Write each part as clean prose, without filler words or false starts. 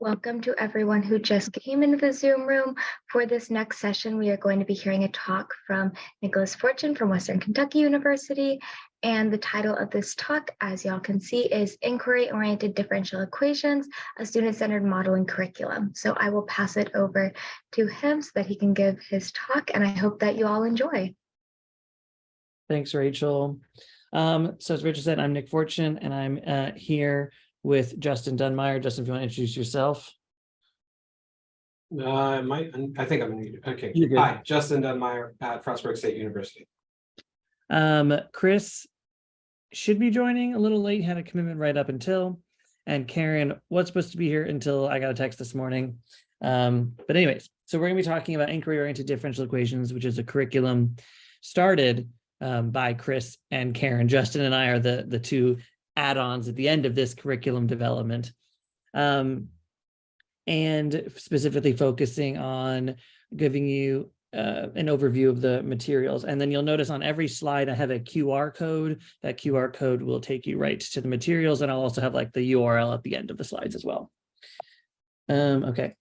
Welcome to everyone who just came into the Zoom room. For this next session, we are going to be hearing a talk from Nicholas Fortune from Western Kentucky University. And the title of this talk, as y'all can see, is Inquiry-Oriented Differential Equations, a Student-Centered Modeling Curriculum. So I will pass it over to him so that he can give his talk, and I hope that you all enjoy. Thanks, Rachel. So as Rachel said, I'm Nick Fortune, and I'm here with Justin Dunmeyer. Justin, if you want to introduce yourself. I think I'm muted. Okay. Hi, Justin Dunmeyer at Frostburg State University. Chris should be joining a little late, had a commitment right up until, and Karen was supposed to be here until I got a text this morning. But anyways, so we're going to be talking about inquiry-oriented differential equations, which is a curriculum started by Chris and Karen. Justin and I are the two add-ons at the end of this curriculum development, and specifically focusing on giving you an overview of the materials. And then you'll notice on every slide I have a QR code. That QR code will take you right to the materials, and I'll also have like the URL at the end of the slides as well. Okay,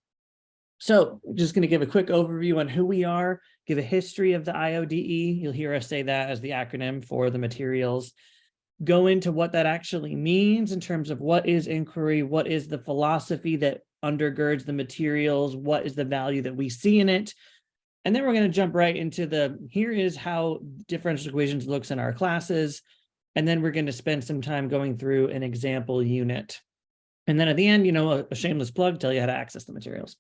so just going to give a quick overview on who we are, give a history of the IODE. You'll hear us say that as the acronym for the materials. Go into what that actually means in terms of what is inquiry, what is the philosophy that undergirds the materials, what is the value that we see in it. And then we're going to jump right into here is how differential equations looks in our classes. And then we're going to spend some time going through an example unit. And then at the end, a shameless plug, tell you how to access the materials.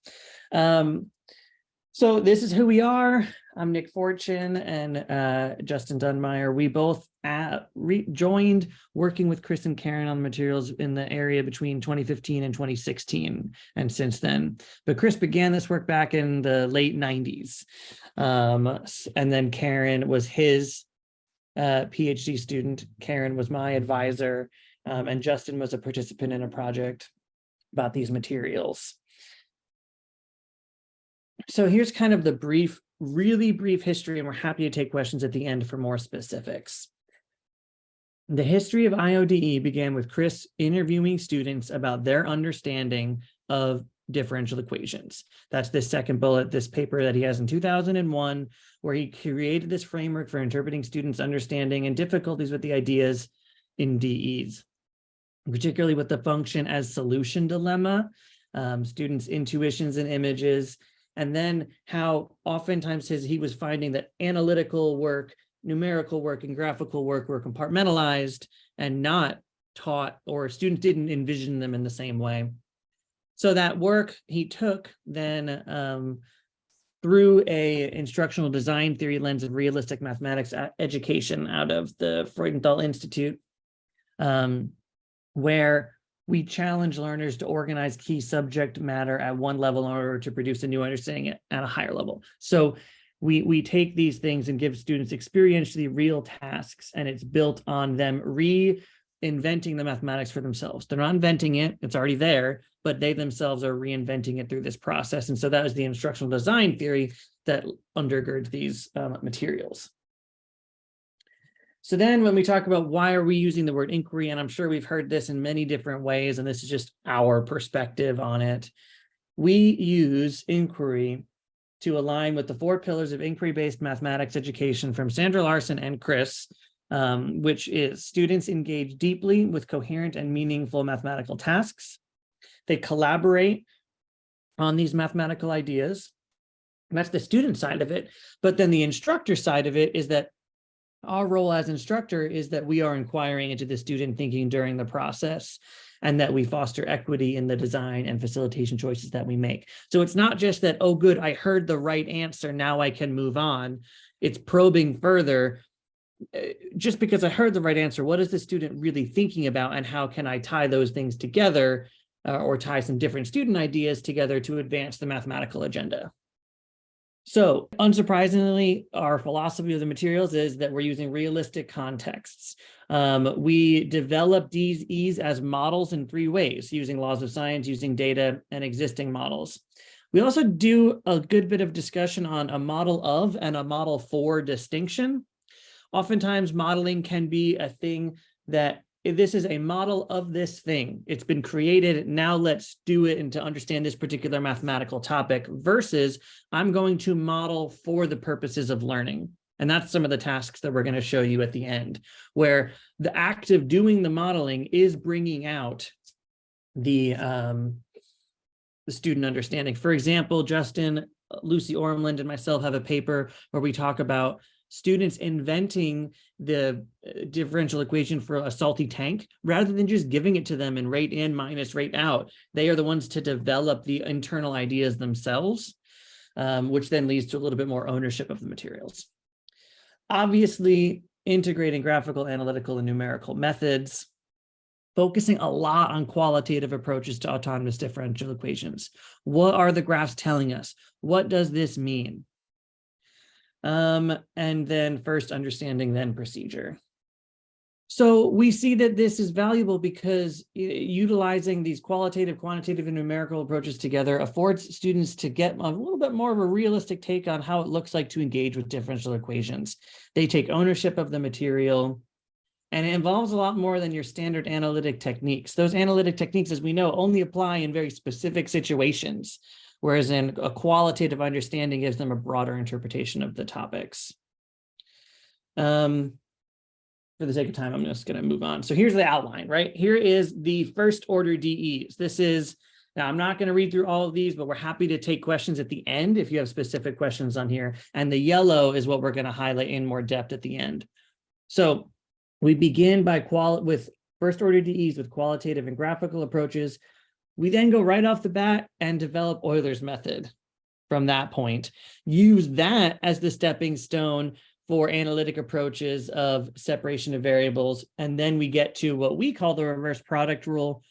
So this is who we are. I'm Nick Fortune and Justin Dunmeyer. We both joined working with Chris and Karen on the materials in the area between 2015 and 2016, and since then. But Chris began this work back in the late 90s. And then Karen was his PhD student. Karen was my advisor, and Justin was a participant in a project about these materials. So here's kind of the really brief history, and we're happy to take questions at the end for more specifics. The history of IODE began with Chris interviewing students about their understanding of differential equations. That's the second bullet, this paper that he has in 2001, where he created this framework for interpreting students' understanding and difficulties with the ideas in DEs, particularly with the function as solution dilemma, students' intuitions and images, and then how oftentimes he was finding that analytical work, numerical work, and graphical work were compartmentalized and not taught, or students didn't envision them in the same way. So that work he took then through a instructional design theory lens of realistic mathematics education out of the Freudenthal Institute, where we challenge learners to organize key subject matter at one level in order to produce a new understanding at a higher level. So we take these things and give students experientially real tasks, and it's built on them reinventing the mathematics for themselves. They're not inventing it, it's already there, but they themselves are reinventing it through this process. And so that was the instructional design theory that undergirds these materials. So then when we talk about why are we using the word inquiry, and I'm sure we've heard this in many different ways, and this is just our perspective on it, we use inquiry to align with the 4 pillars of inquiry-based mathematics education from Sandra Larson and Chris, which is students engage deeply with coherent and meaningful mathematical tasks. They collaborate on these mathematical ideas. And that's the student side of it. But then the instructor side of it is that our role as instructor is that we are inquiring into the student thinking during the process, and that we foster equity in the design and facilitation choices that we make. So it's not just that, oh, good, I heard the right answer, now I can move on. It's probing further. Just because I heard the right answer, what is the student really thinking about, and how can I tie those things together or tie some different student ideas together to advance the mathematical agenda? So unsurprisingly, our philosophy of the materials is that we're using realistic contexts. We develop DEs as models in 3 ways, using laws of science, using data, and existing models. We also do a good bit of discussion on a model of and a model for distinction. Oftentimes, modeling can be a thing that this is a model of this thing. It's been created. Now let's do it and to understand this particular mathematical topic versus I'm going to model for the purposes of learning. And that's some of the tasks that we're going to show you at the end, where the act of doing the modeling is bringing out the student understanding. For example, Justin, Lucy Ormland, and myself have a paper where we talk about students inventing the differential equation for a salty tank rather than just giving it to them and rate in minus rate out. They are the ones to develop the internal ideas themselves, which then leads to a little bit more ownership of the materials. Obviously, integrating graphical, analytical, and numerical methods, focusing a lot on qualitative approaches to autonomous differential equations. What are the graphs telling us? What does this mean? And then first understanding, then procedure. So we see that this is valuable because utilizing these qualitative, quantitative, and numerical approaches together affords students to get a little bit more of a realistic take on how it looks like to engage with differential equations. They take ownership of the material, and it involves a lot more than your standard analytic techniques. Those analytic techniques, as we know, only apply in very specific situations, whereas in a qualitative understanding gives them a broader interpretation of the topics. For the sake of time, I'm just going to move on. So here's the outline, right? Here is the first order DEs. This is, now I'm not going to read through all of these, but we're happy to take questions at the end if you have specific questions on here. And the yellow is what we're going to highlight in more depth at the end. So we begin by with first order DEs with qualitative and graphical approaches. We then go right off the bat and develop Euler's method from that point. Use that as the stepping stone for analytic approaches of separation of variables. And then we get to what we call the reverse product rule,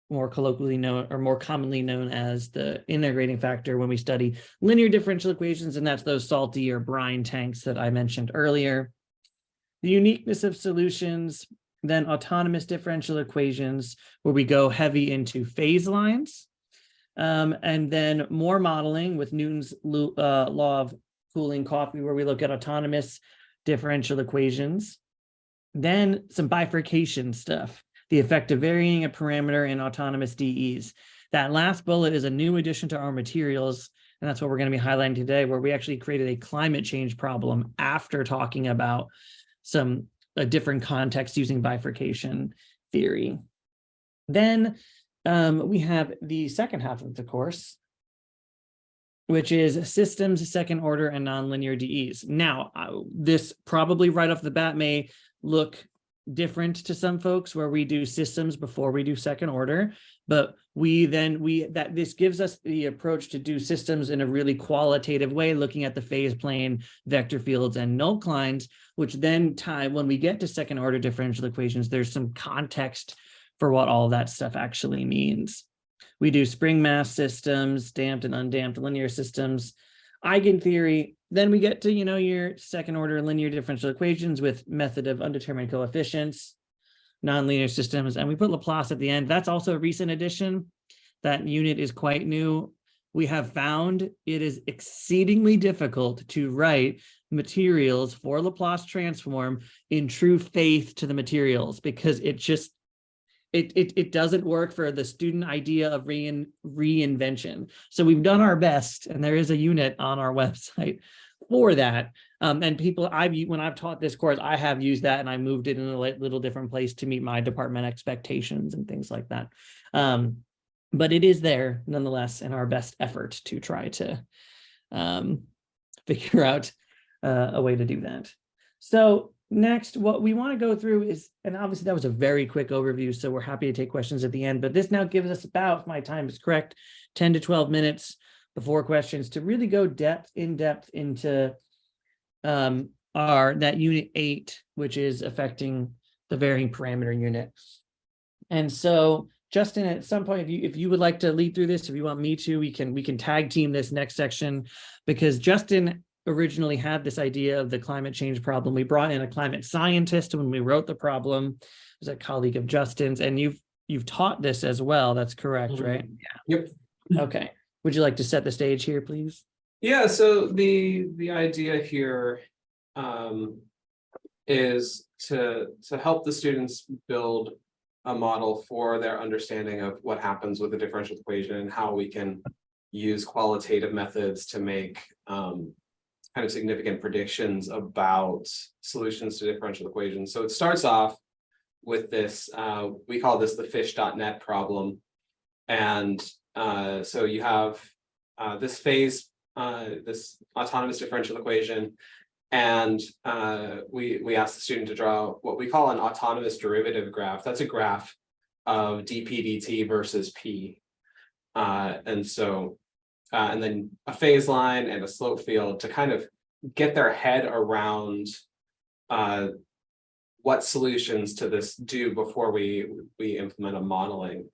more colloquially known or more commonly known as the integrating factor when we study linear differential equations, and that's those salty or brine tanks that I mentioned earlier. The uniqueness of solutions, then autonomous differential equations, where we go heavy into phase lines, and then more modeling with Newton's law of cooling coffee, where we look at autonomous differential equations. Then some bifurcation stuff, the effect of varying a parameter in autonomous DEs. That last bullet is a new addition to our materials, and that's what we're going to be highlighting today, where we actually created a climate change problem after talking about a different context using bifurcation theory. Then we have the second half of the course, which is systems, second order, and nonlinear DEs. Now, this probably right off the bat may look different to some folks, where we do systems before we do second order, but this gives us the approach to do systems in a really qualitative way, looking at the phase plane, vector fields, and null lines, which then when we get to second order differential equations, there's some context for what all that stuff actually means. We do spring mass systems, damped and undamped linear systems, eigentheory. Then we get to, your second order linear differential equations with method of undetermined coefficients, nonlinear systems, and we put Laplace at the end. That's also a recent addition. That unit is quite new. We have found it is exceedingly difficult to write materials for Laplace transform in true faith to the materials, because it doesn't work for the student idea of reinvention. So we've done our best, and there is a unit on our website for that. And people, when I've taught this course, I have used that, and I moved it in a little different place to meet my department expectations and things like that. But it is there nonetheless in our best effort to try to figure out a way to do that. So next, what we want to go through is, and obviously that was a very quick overview, so we're happy to take questions at the end, but this now gives us about, if my time is correct, 10 to 12 minutes before questions to really go in depth into that unit 8, which is affecting the varying parameter unit. And so Justin, at some point, if you would like to lead through this, if you want me to, we can tag team this next section, because Justin originally had this idea of the climate change problem. We brought in a climate scientist when we wrote the problem. It was a colleague of Justin's, and you've taught this as well. That's correct, right? Yeah. Yep. Okay. Would you like to set the stage here, please? Yeah. So the idea here is to help the students build a model for their understanding of what happens with the differential equation and how we can use qualitative methods to make kind of significant predictions about solutions to differential equations. So it starts off with this, we call this the fish.net problem. And so you have this phase, this autonomous differential equation, and we ask the student to draw what we call an autonomous derivative graph. That's a graph of dp dt versus p. And then a phase line and a slope field to kind of get their head around what solutions to this do before we implement a modeling,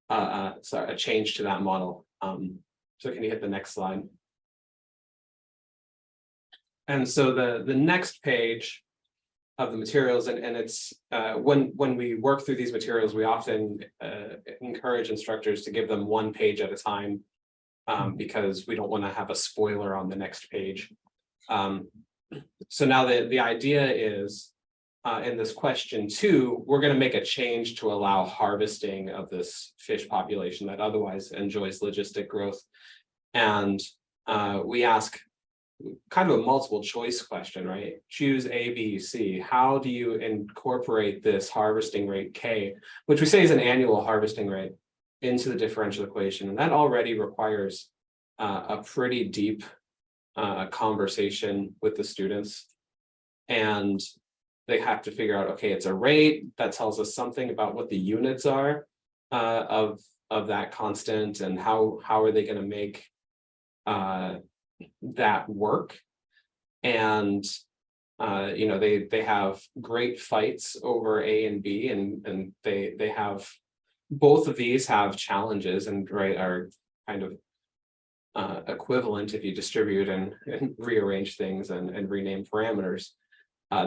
sorry, a change to that model. So can you hit the next slide? And so the next page of the materials, and it's when we work through these materials, we often encourage instructors to give them one page at a time, because we don't want to have a spoiler on the next page. So now the idea is, in this question 2, we're going to make a change to allow harvesting of this fish population that otherwise enjoys logistic growth. And we ask kind of a multiple choice question, right? Choose A, B, C. How do you incorporate this harvesting rate K, which we say is an annual harvesting rate, into the differential equation? And that already requires a pretty deep conversation with the students. And they have to figure out, okay, it's a rate that tells us something about what the units are of that constant, and how are they going to make that work. And you know, they have great fights over A and B, and they have, both of these have challenges, and right, are kind of equivalent if you distribute and rearrange things and rename parameters.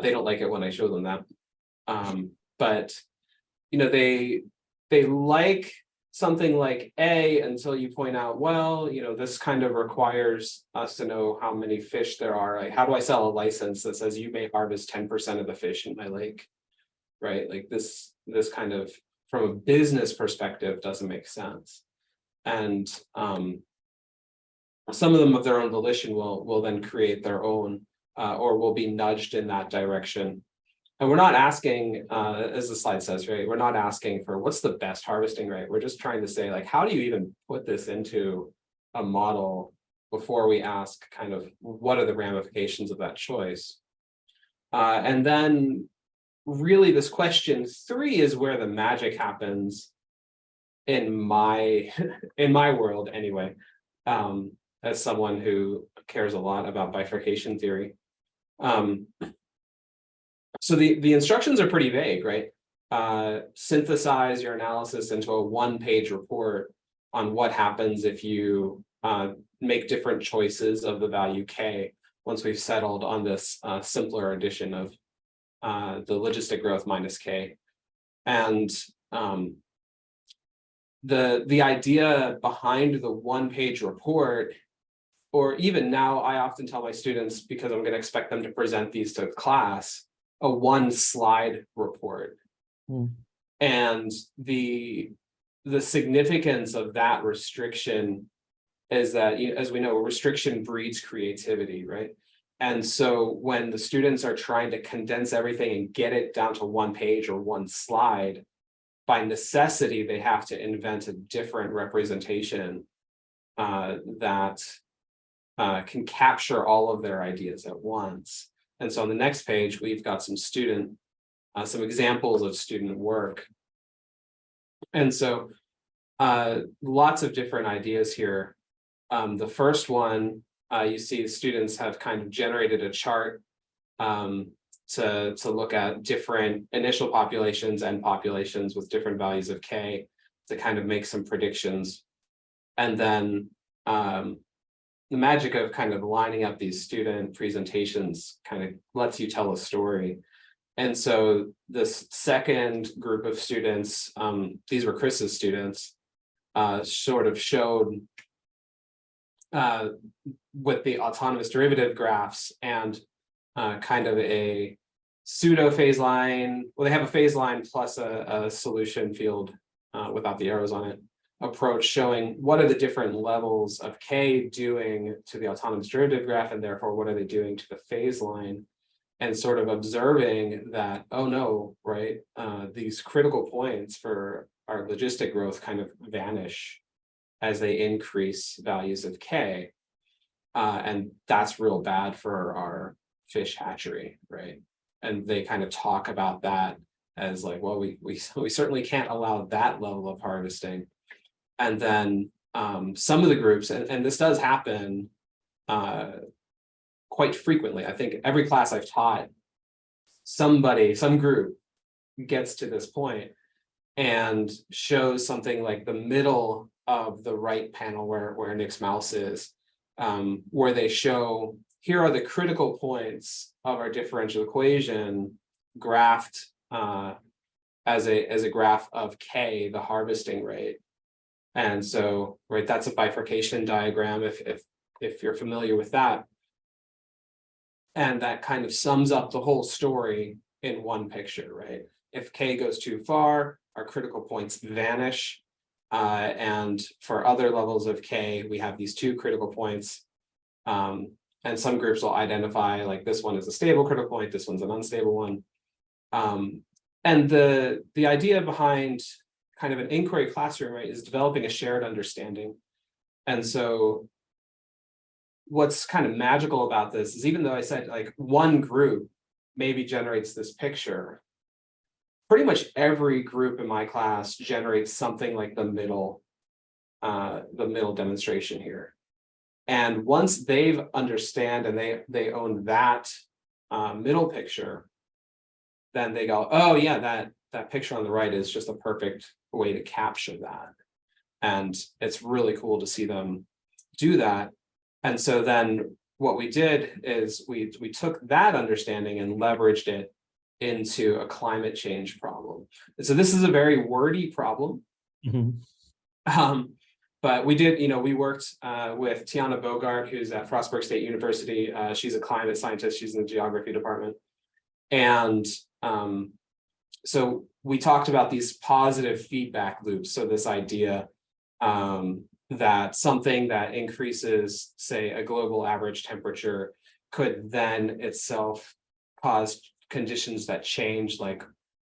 They don't like it when I show them that, but you know, they like something like A until you point out, well, you know, this kind of requires us to know how many fish there are. Like, how do I sell a license that says you may harvest 10% of the fish in my lake, right? Like this kind of, from a business perspective, doesn't make sense. And some of them of their own volition will then create their own, or will be nudged in that direction. And we're not asking, as the slide says, right, we're not asking for what's the best harvesting rate. We're just trying to say, like, how do you even put this into a model before we ask kind of what are the ramifications of that choice? And then really this question 3 is where the magic happens in my world anyway, as someone who cares a lot about bifurcation theory. So the instructions are pretty vague, right? Synthesize your analysis into a 1-page report on what happens if you make different choices of the value K, once we've settled on this simpler addition of the logistic growth minus K. And the idea behind the 1-page report, or even now, I often tell my students, because I'm going to expect them to present these to class, a 1-slide report. And the significance of that restriction is that, as we know, restriction breeds creativity, right? And so when the students are trying to condense everything and get it down to 1 page or 1 slide, by necessity, they have to invent a different representation that can capture all of their ideas at once. And so on the next page, we've got some examples of student work. And so lots of different ideas here. The first one, you see the students have kind of generated a chart to look at different initial populations and populations with different values of K to kind of make some predictions. And then the magic of kind of lining up these student presentations kind of lets you tell a story. And so this second group of students, these were Chris's students, sort of showed with the autonomous derivative graphs and kind of a pseudo phase line. Well, they have a phase line plus a solution field without the arrows on it approach, showing what are the different levels of K doing to the autonomous derivative graph, and therefore what are they doing to the phase line, and sort of observing that, oh no, right, these critical points for our logistic growth kind of vanish as they increase values of K. And that's real bad for our fish hatchery, right? And they kind of talk about that as like, well, we certainly can't allow that level of harvesting. And then some of the groups, and this does happen quite frequently. I think every class I've taught, some group gets to this point and shows something like the middle of the right panel where Nick's mouse is, where they show, here are the critical points of our differential equation graphed as a graph of K, the harvesting rate. And so, right, that's a bifurcation diagram if you're familiar with that. And that kind of sums up the whole story in one picture, right? If K goes too far, our critical points vanish. And for other levels of K, we have these two critical points. And some groups will identify like this one is a stable critical point, this one's an unstable one. And the idea behind kind of an inquiry classroom, right, is developing a shared understanding. And so what's kind of magical about this is, even though I said like one group maybe generates this picture, pretty much every group in my class generates something like the middle demonstration here. And once they understand and they own that middle picture, then they go, oh yeah, that picture on the right is just a perfect way to capture that. And it's really cool to see them do that. And so then what we did is we took that understanding and leveraged it into a climate change problem. And so this is a very wordy problem. Mm-hmm. But we did, we worked with Tiana Bogart, who's at Frostburg State University. She's a climate scientist. She's in the geography department. And so we talked about these positive feedback loops. So this idea that something that increases, say, a global average temperature could then itself cause conditions that change, like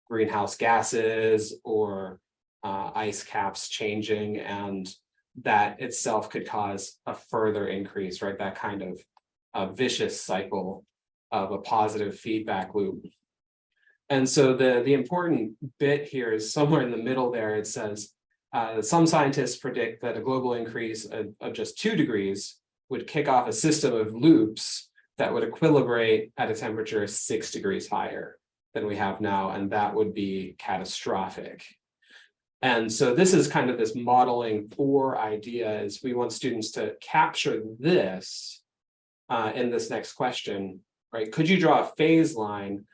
greenhouse gases or ice caps changing, and that itself could cause a further increase, right? That kind of a vicious cycle of a positive feedback loop. And so the important bit here is somewhere in the middle there. It says, some scientists predict that a global increase of just 2 degrees would kick off a system of loops that would equilibrate at a temperature 6 degrees higher than we have now, and that would be catastrophic. And so this is kind of this modeling 4 idea, is we want students to capture this in this next question, right? Could you draw a phase line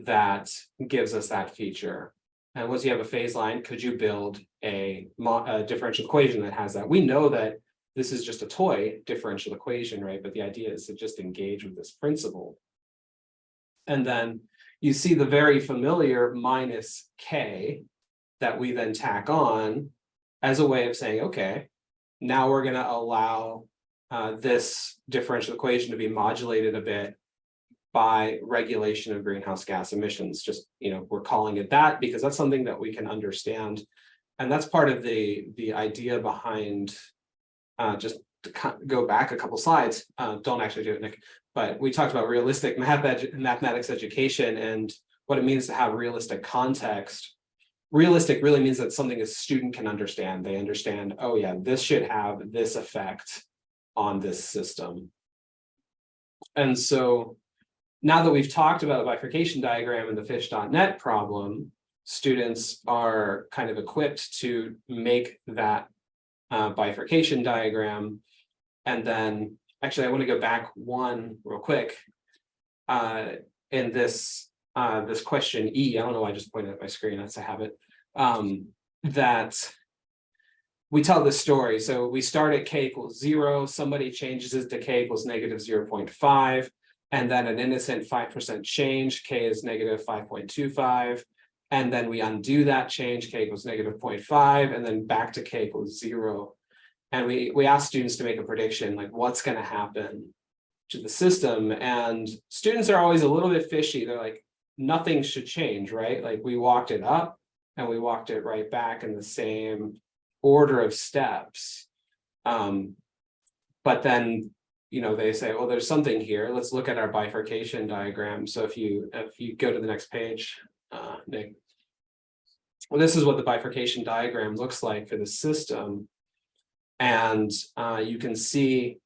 that gives us that feature? And once you have a phase line, could you build a differential equation that has that? We know that this is just a toy differential equation, right? But the idea is to just engage with this principle. And then you see the very familiar minus K that we then tack on as a way of saying, okay, now we're going to allow this differential equation to be modulated a bit by regulation of greenhouse gas emissions. Just, we're calling it that because that's something that we can understand. And that's part of the idea behind, just to go back a couple slides, don't actually do it, Nick, but we talked about realistic mathematics education and what it means to have realistic context. Realistic really means that something a student can understand. They understand, oh yeah, this should have this effect on this system. And so now that we've talked about a bifurcation diagram in the fish.net problem, students are kind of equipped to make that bifurcation diagram. And then, actually, I want to go back one real quick. In this question E, I don't know why I just pointed at my screen, that's a habit, that we tell this story. So we start at K equals 0, somebody changes it to K equals -0.5. and then an innocent 5% change, K is negative 5.25. And then we undo that change, K equals negative 0.5, and then back to K equals 0. And we ask students to make a prediction, like what's going to happen to the system. And students are always a little bit fishy. They're like, nothing should change, right? Like we walked it up and we walked it right back in the same order of steps. But then, they say, well, there's something here. Let's look at our bifurcation diagram. So if you go to the next page, Nick. Well, this is what the bifurcation diagram looks like for the system. And you can see,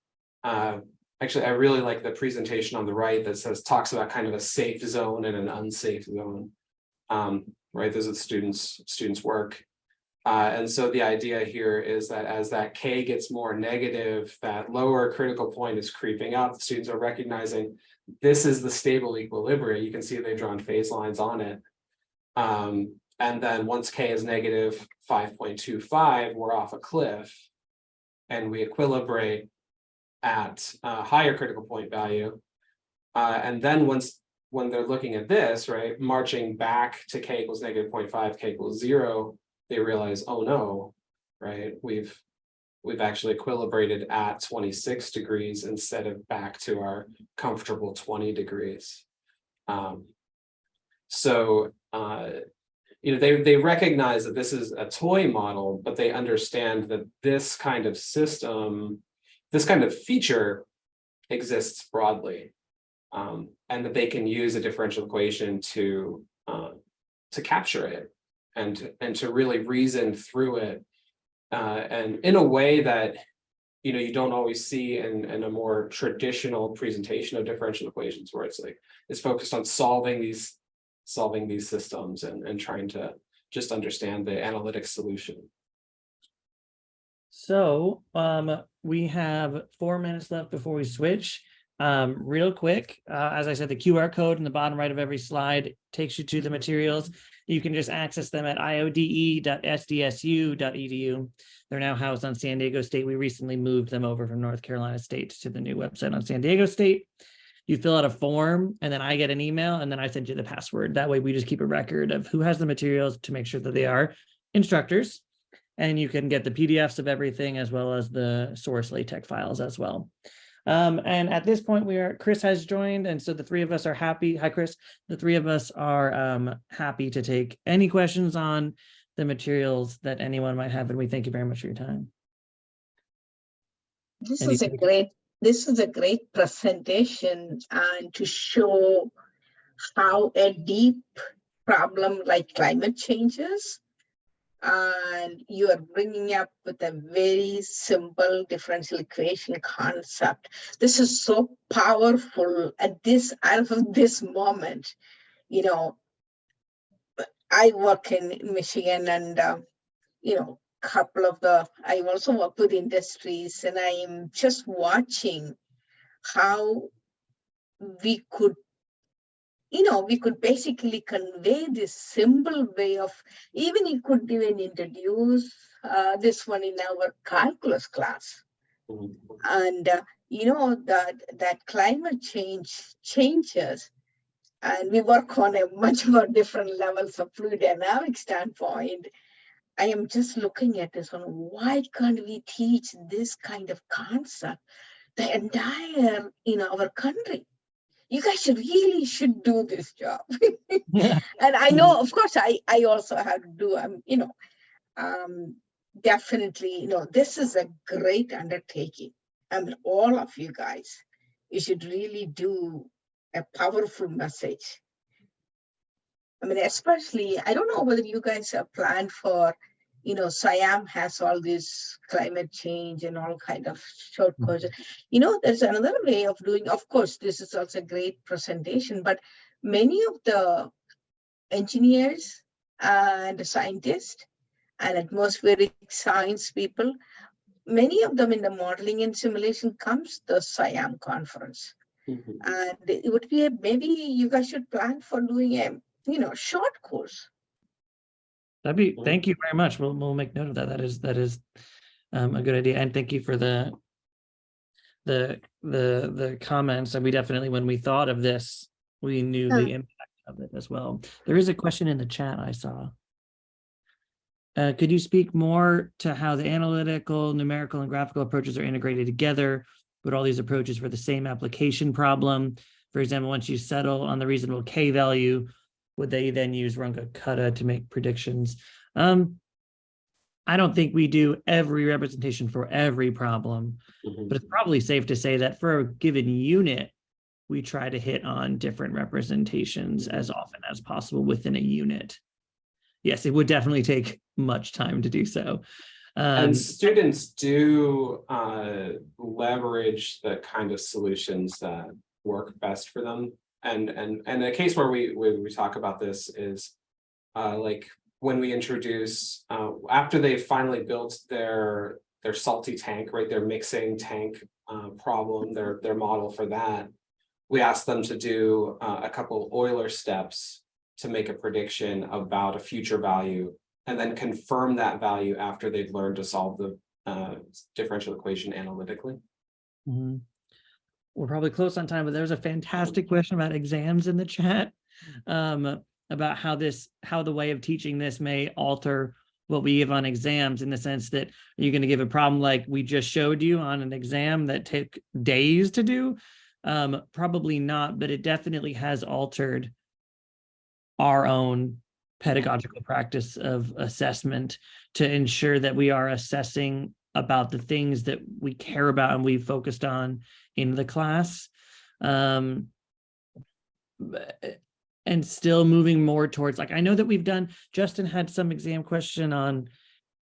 actually, I really like the presentation on the right that talks about kind of a safe zone and an unsafe zone. Right, those are the students' work. And so the idea here is that as that K gets more negative, that lower critical point is creeping up. The students are recognizing this is the stable equilibrium. You can see they've drawn phase lines on it. And then once K is negative 5.25, we're off a cliff and we equilibrate at a higher critical point value. And then when they're looking at this, right, marching back to K equals negative 0.5, K equals 0, they realize, oh no, right, we've actually equilibrated at 26 degrees instead of back to our comfortable 20 degrees. They recognize that this is a toy model, but they understand that this kind of system, this kind of feature exists broadly, and that they can use a differential equation to capture it and to really reason through it, and in a way that you don't always see in a more traditional presentation of differential equations, where it's focused on solving these systems and trying to just understand the analytic solution. So we have 4 minutes left before we switch. Real quick, as I said, the QR code in the bottom right of every slide takes you to the materials. You can just access them at iode.sdsu.edu. They're now housed on San Diego State. We recently moved them over from North Carolina State to the new website on San Diego State. You fill out a form, and then I get an email, and then I send you the password. That way we just keep a record of who has the materials to make sure that they are instructors. And you can get the PDFs of everything as well as the source LaTeX files as well. And at this point, Chris has joined, and so the three of us are happy. Hi, Chris. The three of us are happy to take any questions on the materials that anyone might have, and we thank you very much for your time. This is a great presentation, and to show how a deep problem like climate changes, and you are bringing up with a very simple differential equation concept. This is so powerful at this moment. I work in Michigan, and I also work with industries, and I am just watching how we could basically convey this simple way of, even you could even introduce this one in our calculus class. And that climate changes, and we work on a much more different levels of fluid dynamic standpoint. I am just looking at this one. Why can't we teach this kind of concept the entire our country? You guys should do this job. Yeah. And I know, of course, I also have to do, definitely, this is a great undertaking. All of you guys, you should really do a powerful message. Especially, I don't know whether you guys have planned for, SIAM has all this climate change and all kind of short courses. There's another way of doing, of course, this is also a great presentation, but many of the engineers and scientists and atmospheric science people, many of them in the modeling and simulation comes the SIAM conference. And it would be maybe you guys should plan for doing a short course. Thank you very much. We'll make note of that. That is a good idea. And thank you for the the comments, and we definitely, when we thought of this, we knew the impact of it as well. There is a question in the chat I saw. Could you speak more to how the analytical, numerical, and graphical approaches are integrated together with all these approaches for the same application problem? For example, once you settle on the reasonable K value, would they then use Runge-Kutta to make predictions? I don't think we do every representation for every problem, but it's probably safe to say that for a given unit, we try to hit on different representations as often as possible within a unit. Yes, it would definitely take much time to do so. And students do leverage the kind of solutions that work best for them. And a case where we talk about this is like when we introduce, after they finally built their salty tank, right, their mixing tank problem, their model for that, we asked them to do a couple Euler steps to make a prediction about a future value, and then confirm that value after they've learned to solve the differential equation analytically. Mm-hmm. We're probably close on time, but there's a fantastic question about exams in the chat, about how the way of teaching this may alter what we give on exams, in the sense that, are you going to give a problem like we just showed you on an exam that took days to do? Probably not, but it definitely has altered our own pedagogical practice of assessment to ensure that we are assessing about the things that we care about and we focused on in the class. And still moving more towards, like, I know that we've done, Justin had some exam question on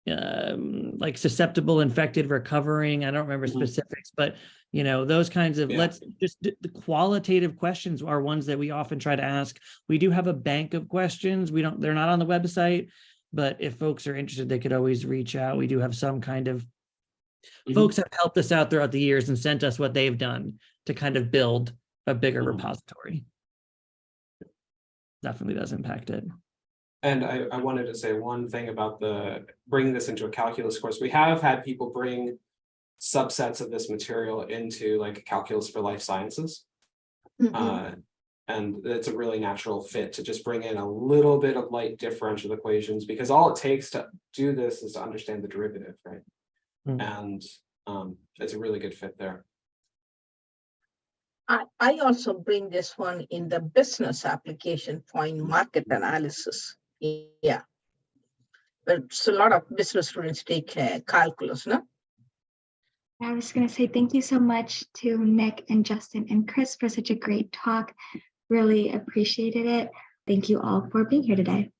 like susceptible, infected, recovering. I don't remember specifics, but you know, those kinds of, let's just, the qualitative questions are ones that we often try to ask. We do have a bank of questions. They're not on the website, but if folks are interested, they could always reach out. We do have some kind of, folks have helped us out throughout the years and sent us what they've done to kind of build a bigger repository. Definitely does impact it. And I wanted to say one thing about bringing this into a calculus course. We have had people bring subsets of this material into like calculus for life sciences. And it's a really natural fit to just bring in a little bit of light differential equations, because all it takes to do this is to understand the derivative, right? And it's a really good fit there. I also bring this one in the business application point, market analysis. Yeah. But so a lot of business students take calculus, no? I was going to say thank you so much to Nick and Justin and Chris for such a great talk. Really appreciated it. Thank you all for being here today.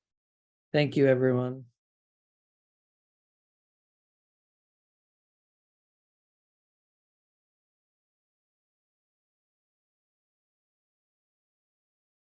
Thank you, everyone.